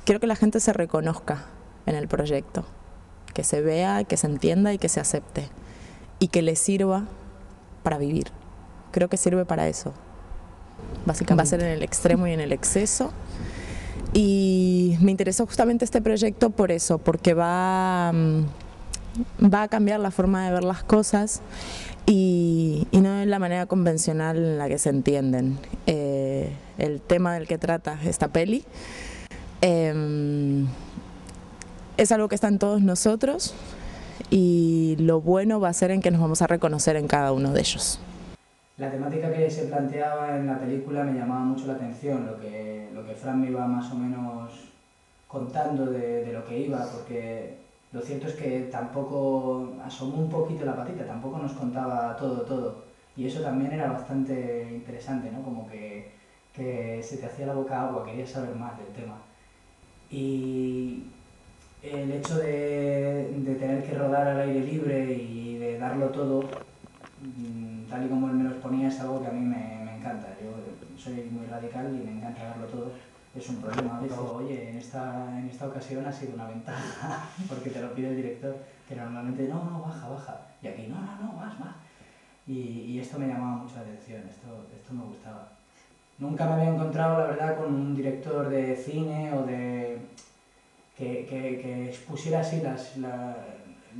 quiero que la gente se reconozca en el proyecto, que se vea, que se entienda y que se acepte, y que le sirva para vivir. Creo que sirve para eso. Básicamente va a ser en el extremo y en el exceso. Y me interesó justamente este proyecto por eso, porque va a cambiar la forma de ver las cosas y no es la manera convencional en la que se entienden. El tema del que trata esta peli es algo que está en todos nosotros y lo bueno va a ser en que nos vamos a reconocer en cada uno de ellos. La temática que se planteaba en la película me llamaba mucho la atención, lo que Fran me iba más o menos contando de lo que iba, porque lo cierto es que tampoco asomó un poquito la patita, tampoco nos contaba todo, y eso también era bastante interesante, ¿no? Como que se te hacía la boca agua, querías saber más del tema. Y el hecho de tener que rodar al aire libre y de darlo todo, tal y como él me lo exponía, es algo que a mí me encanta. Yo soy muy radical y me encanta darlo todo. Es un problema. Digo, oye, en esta ocasión ha sido una ventaja, porque te lo pide el director, que normalmente no, baja. Y aquí, no, más. Y esto me llamaba mucho la atención, esto me gustaba. Nunca me había encontrado, la verdad, con un director de cine o de que expusiera así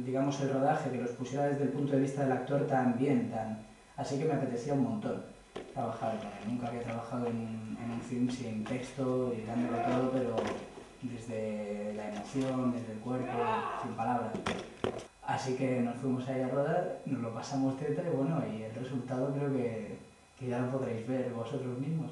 digamos el rodaje, que lo expusiera desde el punto de vista del actor tan bien, así que me apetecía un montón trabajar con él. Nunca había trabajado en un film sin texto y dándolo todo, pero desde la emoción, desde el cuerpo, sin palabras. Así que nos fuimos ahí a rodar, nos lo pasamos teta y bueno, y el resultado creo que ya lo podréis ver vosotros mismos.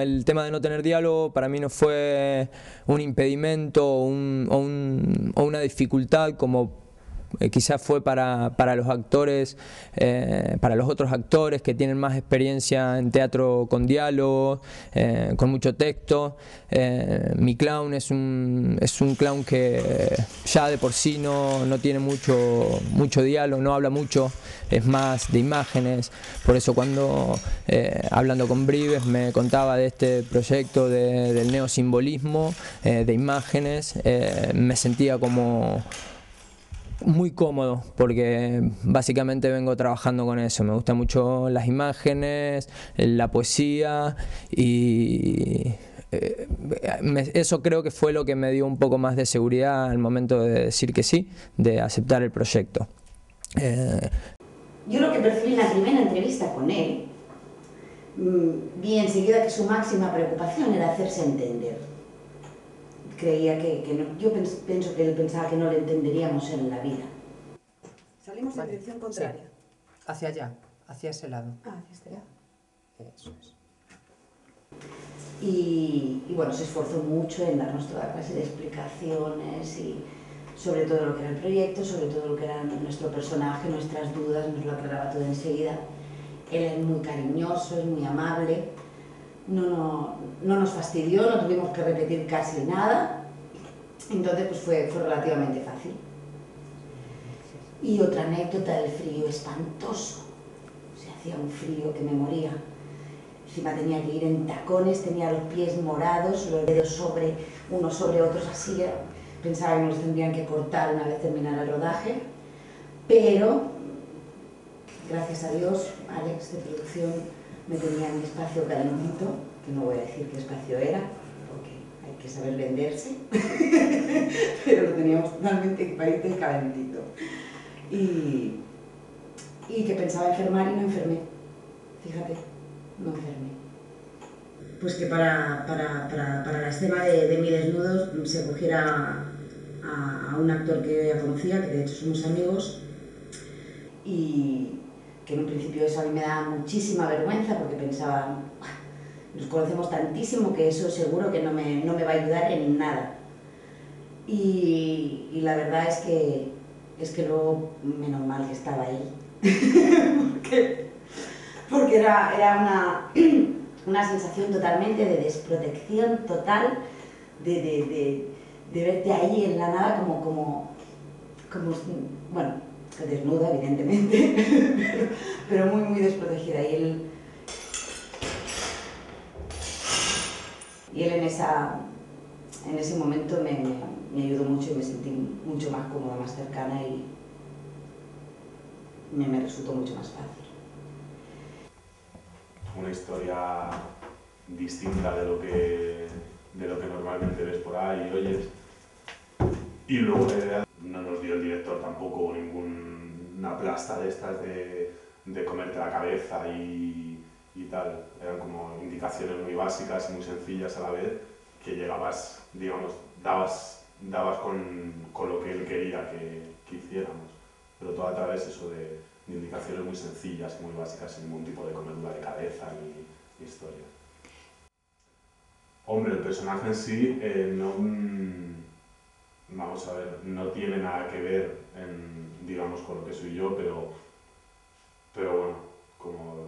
El tema de no tener diálogo para mí no fue un impedimento o una dificultad como quizás fue para los actores, para los otros actores que tienen más experiencia en teatro con diálogo, con mucho texto. Mi clown es un clown que ya de por sí no tiene mucho diálogo, no habla mucho, es más de imágenes. Por eso cuando hablando con Brives me contaba de este proyecto del neosimbolismo, de imágenes, me sentía como muy cómodo, porque básicamente vengo trabajando con eso. Me gustan mucho las imágenes, la poesía y eso creo que fue lo que me dio un poco más de seguridad al momento de decir que sí, de aceptar el proyecto. Yo lo que percibí en la primera entrevista con él, vi enseguida que su máxima preocupación era hacerse entender. Creía que no, yo pienso que él pensaba que no le entenderíamos en la vida. Salimos en dirección contraria. Sí. Hacia allá, hacia ese lado. Ah, hacia este lado. Eso es. Y bueno, se esforzó mucho en darnos toda clase de explicaciones y sobre todo lo que era el proyecto, sobre todo lo que era nuestro personaje, nuestras dudas, nos lo aclaraba todo enseguida. Él es muy cariñoso, es muy amable. No nos fastidió, no tuvimos que repetir casi nada, entonces pues fue relativamente fácil. Y otra anécdota, el frío espantoso, se hacía un frío que me moría. Encima tenía que ir en tacones, tenía los pies morados, los dedos unos sobre otros así, pensaba que me los tendrían que cortar una vez terminara el rodaje, pero gracias a Dios, Alex de producción me tenía en mi espacio calentito, que no voy a decir qué espacio era, porque hay que saber venderse, pero lo teníamos totalmente equipadito y calentito. Y que pensaba enfermar y no enfermé, fíjate, no enfermé. Pues que para la escena de mi desnudo se cogiera a un actor que yo ya conocía, que de hecho somos amigos, y que en un principio eso a mí me daba muchísima vergüenza porque pensaba, nos conocemos tantísimo que eso seguro que no me va a ayudar en nada. Y la verdad es que luego, menos mal que estaba él, porque era una sensación totalmente de desprotección total, de de verte ahí en la nada bueno, desnuda evidentemente, pero muy muy desprotegida, y él en ese momento me ayudó mucho y me sentí mucho más cómoda, más cercana, y me resultó mucho más fácil. Una historia distinta de lo que normalmente ves por ahí y oyes. Y luego no nos dio el director tampoco ninguna plasta de estas de comerte la cabeza y tal. Eran como indicaciones muy básicas y muy sencillas a la vez, que llegabas, digamos, dabas con lo que él quería que hiciéramos. Pero todo a través eso de indicaciones muy sencillas y muy básicas, sin ningún tipo de comedura de cabeza ni historia. Hombre, el personaje en sí vamos a ver, no tiene nada que ver digamos, con lo que soy yo, pero bueno, como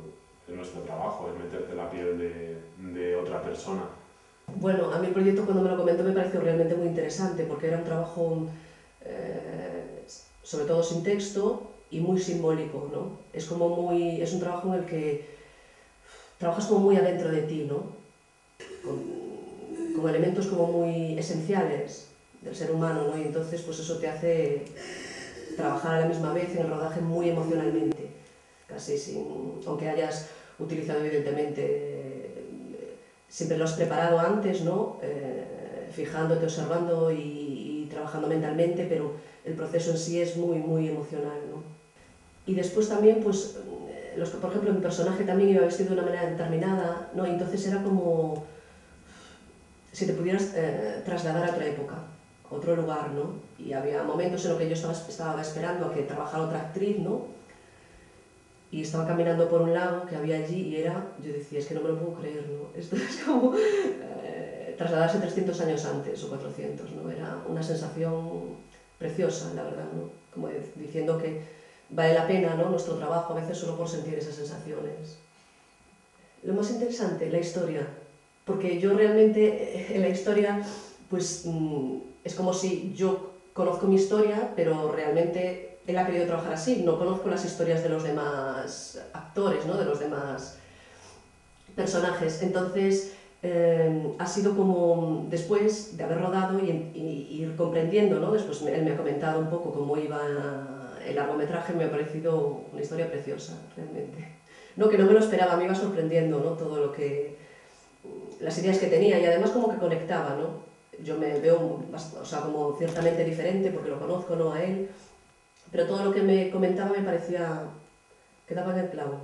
es nuestro trabajo, es meterte en la piel de otra persona. Bueno, a mí el proyecto, cuando me lo comentó, me pareció realmente muy interesante, porque era un trabajo sobre todo sin texto y muy simbólico, ¿no? Es un trabajo en el que trabajas como muy adentro de ti, ¿no? Con elementos como muy esenciales del ser humano, ¿no? Y entonces pues eso te hace trabajar a la misma vez en el rodaje muy emocionalmente, casi aunque hayas utilizado evidentemente, siempre lo has preparado antes, ¿no? Fijándote, observando y trabajando mentalmente, pero el proceso en sí es muy, muy emocional, ¿no? Y después también, pues, por ejemplo, mi personaje también iba vestido de una manera determinada, ¿no? Y entonces era como si te pudieras trasladar a otra época, a otro lugar, ¿no? Y había momentos en los que yo estaba esperando a que trabajara otra actriz, ¿no? Y estaba caminando por un lago que había allí y yo decía, es que no me lo puedo creer, ¿no? Esto es como trasladarse 300 años antes o 400, ¿no? Era una sensación preciosa, la verdad, ¿no? Como diciendo que vale la pena, ¿no? Nuestro trabajo a veces solo por sentir esas sensaciones. Lo más interesante, la historia, porque yo realmente en la historia, pues es como si yo conozco mi historia, pero realmente él ha querido trabajar así, no conozco las historias de los demás actores, ¿no? De los demás personajes, entonces ha sido como después de haber rodado y ir comprendiendo, ¿no? Después él me ha comentado un poco cómo iba el largometraje, me ha parecido una historia preciosa, realmente. No, que no me lo esperaba, me iba sorprendiendo, ¿no? Todo lo que... las ideas que tenía, y además como que conectaba, ¿no? Yo me veo, o sea, como ciertamente diferente porque lo conozco, ¿no? A él, pero todo lo que me comentaba me parecía que daba en el clavo.